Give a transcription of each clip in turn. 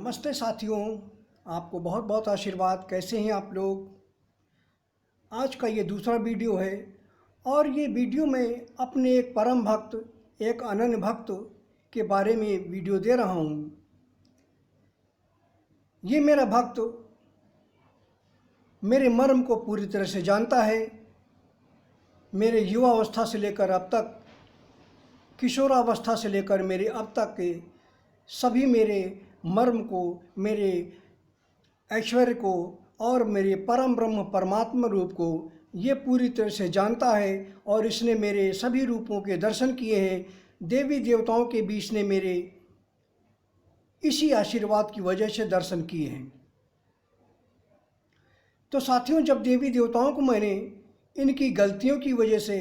नमस्ते साथियों, आपको बहुत बहुत आशीर्वाद। कैसे हैं आप लोग। आज का ये दूसरा वीडियो है और ये वीडियो में अपने एक परम भक्त, एक अनन्य भक्त के बारे में वीडियो दे रहा हूँ। ये मेरा भक्त मेरे मर्म को पूरी तरह से जानता है। मेरे युवावस्था से लेकर अब तक, किशोरावस्था से लेकर मेरे अब तक के सभी मेरे मर्म को, मेरे ऐश्वर्य को और मेरे परम ब्रह्म परमात्मा रूप को ये पूरी तरह से जानता है। और इसने मेरे सभी रूपों के दर्शन किए हैं। देवी देवताओं के भी इसने मेरे इसी आशीर्वाद की वजह से दर्शन किए हैं। तो साथियों, जब देवी देवताओं को मैंने इनकी गलतियों की वजह से,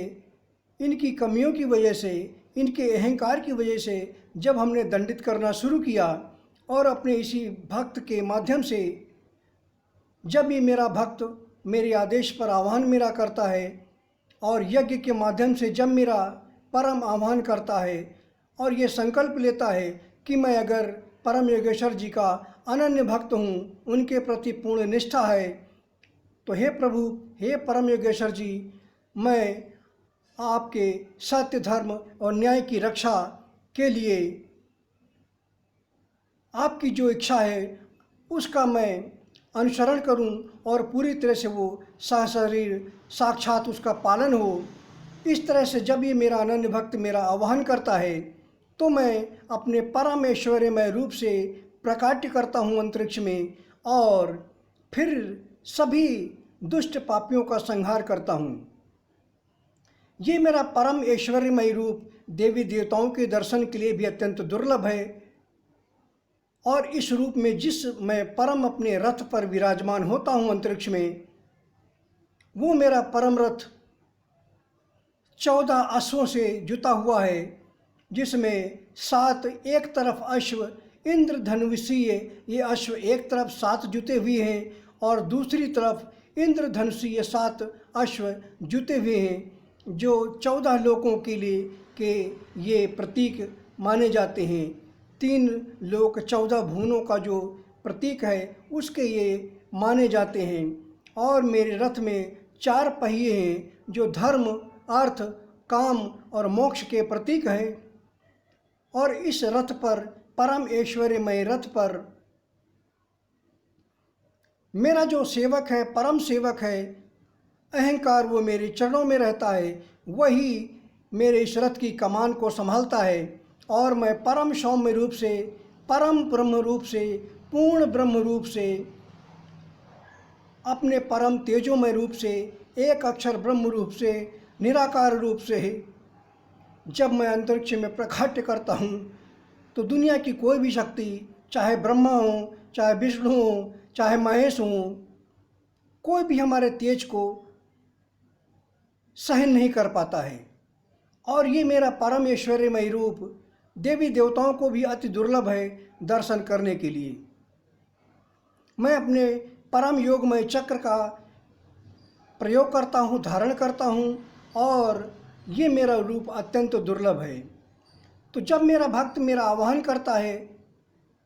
इनकी कमियों की वजह से, इनके अहंकार की वजह से जब हमने दंडित करना शुरू किया और अपने इसी भक्त के माध्यम से जब ये मेरा भक्त मेरे आदेश पर आह्वान मेरा करता है और यज्ञ के माध्यम से जब मेरा परम आह्वान करता है और ये संकल्प लेता है कि मैं अगर परम योगेश्वर जी का अनन्य भक्त हूँ, उनके प्रति पूर्ण निष्ठा है, तो हे प्रभु, हे परम योगेश्वर जी, मैं आपके सत्य, धर्म और न्याय की रक्षा के लिए आपकी जो इच्छा है उसका मैं अनुसरण करूं और पूरी तरह से वो सशरीर साक्षात उसका पालन हो। इस तरह से जब ये मेरा अनन्य भक्त मेरा आह्वान करता है तो मैं अपने परम ऐश्वर्यमय रूप से प्रकाट्य करता हूँ अंतरिक्ष में और फिर सभी दुष्ट पापियों का संहार करता हूँ। ये मेरा परम ऐश्वर्यमय रूप देवी देवताओं के दर्शन के लिए भी अत्यंत दुर्लभ है। और इस रूप में जिस मैं परम अपने रथ पर विराजमान होता हूँ अंतरिक्ष में, वो मेरा परम रथ 14 अश्वों से जुता हुआ है, जिसमें 7 एक तरफ अश्व इंद्रधनुषीय, ये अश्व एक तरफ 7 जुते हुए हैं और दूसरी तरफ इंद्रधनुषीय 7 अश्व जुते हुए हैं, जो 14 लोकों के लिए के ये प्रतीक माने जाते हैं। 3 लोक 14 भुवनों का जो प्रतीक है उसके ये माने जाते हैं। और मेरे रथ में 4 पहिए हैं जो धर्म, अर्थ, काम और मोक्ष के प्रतीक हैं। और इस रथ पर, परम ऐश्वर्यमय रथ पर, मेरा जो सेवक है, परम सेवक है, अहंकार, वो मेरे चरणों में रहता है। वही मेरे इस रथ की कमान को संभालता है और मैं परम सौम्य रूप से, परम ब्रह्म रूप से, पूर्ण ब्रह्म रूप से, अपने परम तेजोमय रूप से, एक अक्षर ब्रह्म रूप से, निराकार रूप से जब मैं अंतरिक्ष में प्रकाट्य करता हूँ तो दुनिया की कोई भी शक्ति, चाहे ब्रह्मा हो, चाहे विष्णु हो, चाहे महेश हो, कोई भी हमारे तेज को सहन नहीं कर पाता है। और ये मेरा परम ऐश्वर्यमय रूप देवी देवताओं को भी अति दुर्लभ है दर्शन करने के लिए। मैं अपने परम योगमय चक्र का प्रयोग करता हूँ, धारण करता हूँ और ये मेरा रूप अत्यंत दुर्लभ है। तो जब मेरा भक्त मेरा आह्वान करता है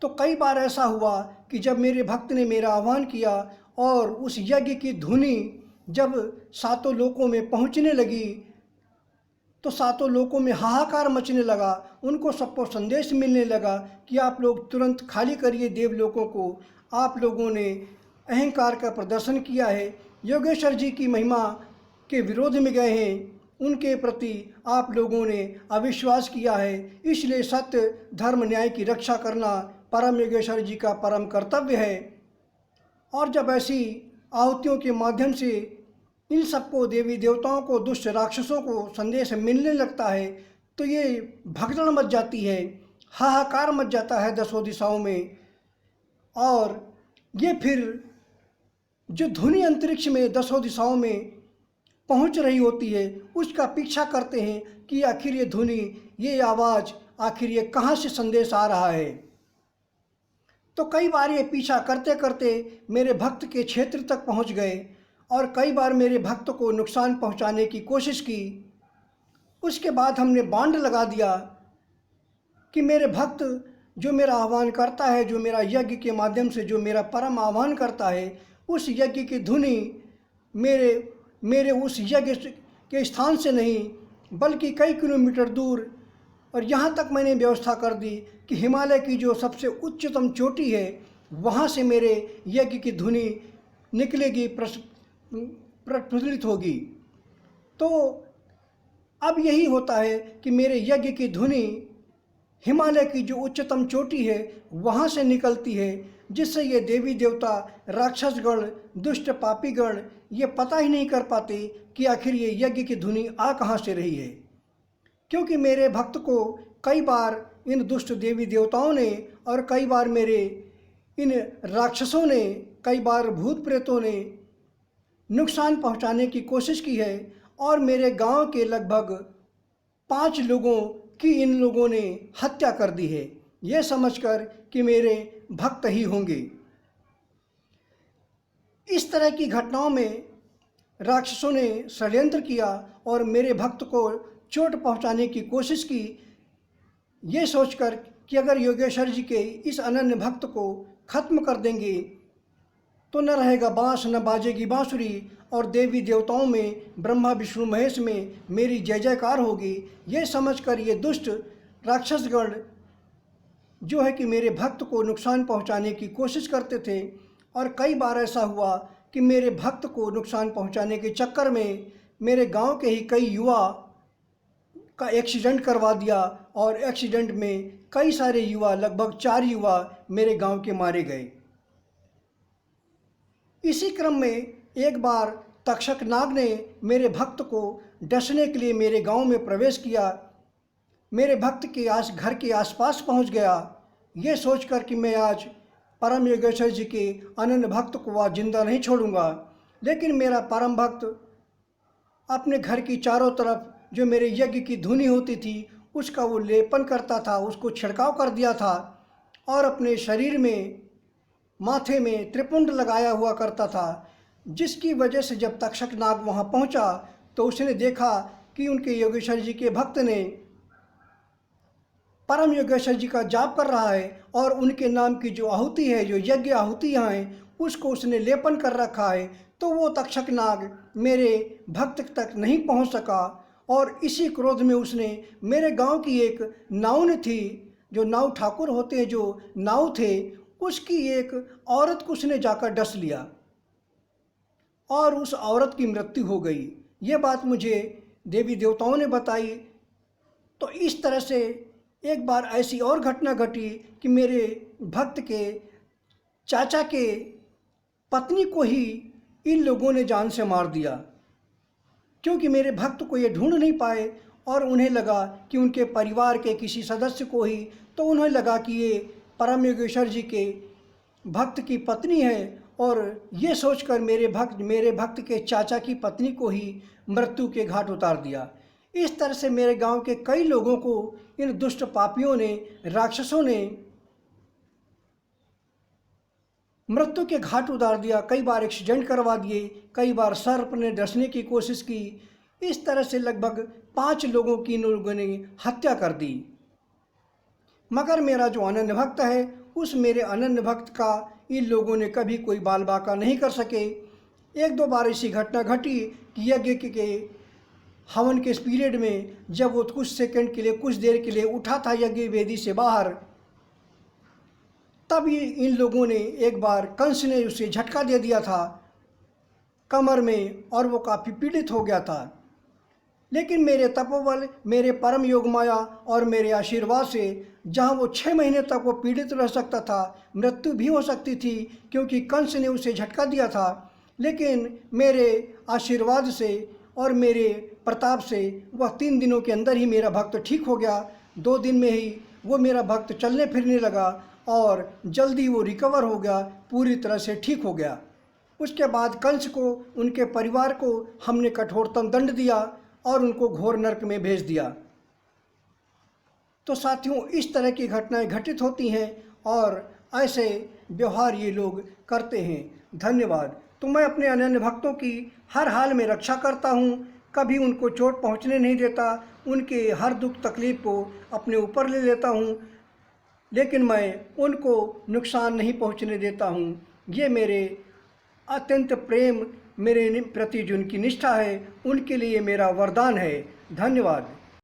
तो कई बार ऐसा हुआ कि जब मेरे भक्त ने मेरा आह्वान किया और उस यज्ञ की धुनी जब 7 लोकों में पहुँचने लगी तो 7 लोकों में हाहाकार मचने लगा। उनको सबको संदेश मिलने लगा कि आप लोग तुरंत खाली करिए देवलोकों को, आप लोगों ने अहंकार का प्रदर्शन किया है, योगेश्वर जी की महिमा के विरोध में गए हैं, उनके प्रति आप लोगों ने अविश्वास किया है। इसलिए सत्य, धर्म, न्याय की रक्षा करना परम योगेश्वर जी का परम कर्तव्य है। और जब ऐसी आहुतियों के माध्यम से इन सबको, देवी देवताओं को, दुष्ट राक्षसों को संदेश मिलने लगता है तो ये भगदड़ मच जाती है, हाहाकार मच जाता है 10 दिशाओं में। और ये फिर जो ध्वनि अंतरिक्ष में 10 दिशाओं में पहुंच रही होती है उसका पीछा करते हैं कि आखिर ये ध्वनि, ये आवाज़, आखिर ये कहाँ से संदेश आ रहा है। तो कई बार ये पीछा करते करते मेरे भक्त के क्षेत्र तक पहुंच गए और कई बार मेरे भक्त को नुकसान पहुंचाने की कोशिश की। उसके बाद हमने बांड लगा दिया कि मेरे भक्त जो मेरा आह्वान करता है, जो मेरा यज्ञ के माध्यम से जो मेरा परम आह्वान करता है, उस यज्ञ की धुनी मेरे उस यज्ञ के स्थान से नहीं बल्कि कई किलोमीटर दूर, और यहाँ तक मैंने व्यवस्था कर दी कि हिमालय की जो सबसे उच्चतम चोटी है वहाँ से मेरे यज्ञ की धुनी निकलेगी, प्रज्वलित होगी। तो अब यही होता है कि मेरे यज्ञ की धुनी हिमालय की जो उच्चतम चोटी है वहाँ से निकलती है, जिससे ये देवी देवता, राक्षसगण, दुष्ट पापीगण ये पता ही नहीं कर पाते कि आखिर ये यज्ञ की धुनी आ कहाँ से रही है। क्योंकि मेरे भक्त को कई बार इन दुष्ट देवी देवताओं ने और कई बार मेरे इन राक्षसों ने, कई बार भूत प्रेतों ने नुकसान पहुंचाने की कोशिश की है, और मेरे गांव के लगभग 5 लोगों की इन लोगों ने हत्या कर दी है, ये समझकर कि मेरे भक्त ही होंगे। इस तरह की घटनाओं में राक्षसों ने षड्यंत्र किया और मेरे भक्त को चोट पहुंचाने की कोशिश की, ये सोचकर कि अगर योगेश्वर जी के इस अनन्य भक्त को खत्म कर देंगे तो न रहेगा बांस, न बाजेगी बांसुरी, और देवी देवताओं में, ब्रह्मा विष्णु महेश में मेरी जय जयकार होगी। ये समझकर ये दुष्ट राक्षसगण जो है कि मेरे भक्त को नुकसान पहुंचाने की कोशिश करते थे, और कई बार ऐसा हुआ कि मेरे भक्त को नुकसान पहुंचाने के चक्कर में मेरे गांव के ही कई युवा का एक्सीडेंट करवा दिया, और एक्सीडेंट में कई सारे युवा, लगभग 4 युवा मेरे गांव के मारे गए। इसी क्रम में एक बार तक्षक नाग ने मेरे भक्त को डसने के लिए मेरे गांव में प्रवेश किया, मेरे भक्त के घर के आसपास पहुंच गया, ये सोचकर कि मैं आज परम योगेश्वर जी के अनन्य भक्त को आज जिंदा नहीं छोड़ूंगा। लेकिन मेरा परम भक्त अपने घर की चारों तरफ जो मेरे यज्ञ की धुनी होती थी उसका वो लेपन करता था, उसको छिड़काव कर दिया था, और अपने शरीर में, माथे में त्रिपुंड लगाया हुआ करता था, जिसकी वजह से जब तक्षक नाग वहाँ पहुँचा तो उसने देखा कि उनके योगेश्वर जी के भक्त ने परम योगेश्वर जी का जाप कर रहा है, और उनके नाम की जो आहुति है, जो यज्ञ आहुतियाँ हैं, उसको उसने लेपन कर रखा है। तो वो तक्षक नाग मेरे भक्त तक नहीं पहुँच सका, और इसी क्रोध में उसने मेरे गांव की एक नाउन थी, जो नाव ठाकुर होते हैं, जो नाव थे, उसकी एक औरत को उसने जाकर डस लिया और उस औरत की मृत्यु हो गई। ये बात मुझे देवी देवताओं ने बताई। तो इस तरह से एक बार ऐसी और घटना घटी कि मेरे भक्त के चाचा के पत्नी को ही इन लोगों ने जान से मार दिया, क्योंकि मेरे भक्त को ये ढूंढ नहीं पाए, और उन्हें लगा कि उनके परिवार के किसी सदस्य को ही, तो उन्हें लगा कि ये परम योगेश्वर जी के भक्त की पत्नी है, और ये सोचकर मेरे भक्त के चाचा की पत्नी को ही मृत्यु के घाट उतार दिया। इस तरह से मेरे गांव के कई लोगों को इन दुष्ट पापियों ने, राक्षसों ने मृत्यु के घाट उतार दिया। कई बार एक्सीडेंट करवा दिए, कई बार सर्प ने डसने की कोशिश की। इस तरह से लगभग 5 लोगों की इन लोगों ने हत्या कर दी। मगर मेरा जो अनन्य भक्त है, उस मेरे अनन्य भक्त का इन लोगों ने कभी कोई बाल बाका नहीं कर सके। 1-2 बार ऐसी घटना घटी कि यज्ञ के हवन के इस पीरियड में जब वो कुछ सेकंड के लिए, कुछ देर के लिए उठा था यज्ञ वेदी से बाहर, तब इन लोगों ने एक बार कंस ने उसे झटका दे दिया था कमर में, और वो काफ़ी पीड़ित हो गया था। लेकिन मेरे तपोबल, मेरे परम योग माया और मेरे आशीर्वाद से जहाँ वो 6 महीने तक वो पीड़ित रह सकता था, मृत्यु भी हो सकती थी क्योंकि कंस ने उसे झटका दिया था, लेकिन मेरे आशीर्वाद से और मेरे प्रताप से वह 3 दिनों के अंदर ही मेरा भक्त ठीक हो गया। 2 दिन में ही वो मेरा भक्त चलने फिरने लगा और जल्दी वो रिकवर हो गया, पूरी तरह से ठीक हो गया। उसके बाद कंस को, उनके परिवार को हमने कठोरतम दंड दिया और उनको घोर नरक में भेज दिया। तो साथियों, इस तरह की घटनाएं घटित होती हैं और ऐसे व्यवहार ये लोग करते हैं। धन्यवाद। तो मैं अपने अनन्य भक्तों की हर हाल में रक्षा करता हूँ, कभी उनको चोट पहुँचने नहीं देता, उनके हर दुख तकलीफ को अपने ऊपर ले लेता हूँ। लेकिन मैं उनको नुकसान नहीं पहुंचने देता हूं। ये मेरे अत्यंत प्रेम, मेरे प्रति जो उनकी निष्ठा है, उनके लिए मेरा वरदान है। धन्यवाद।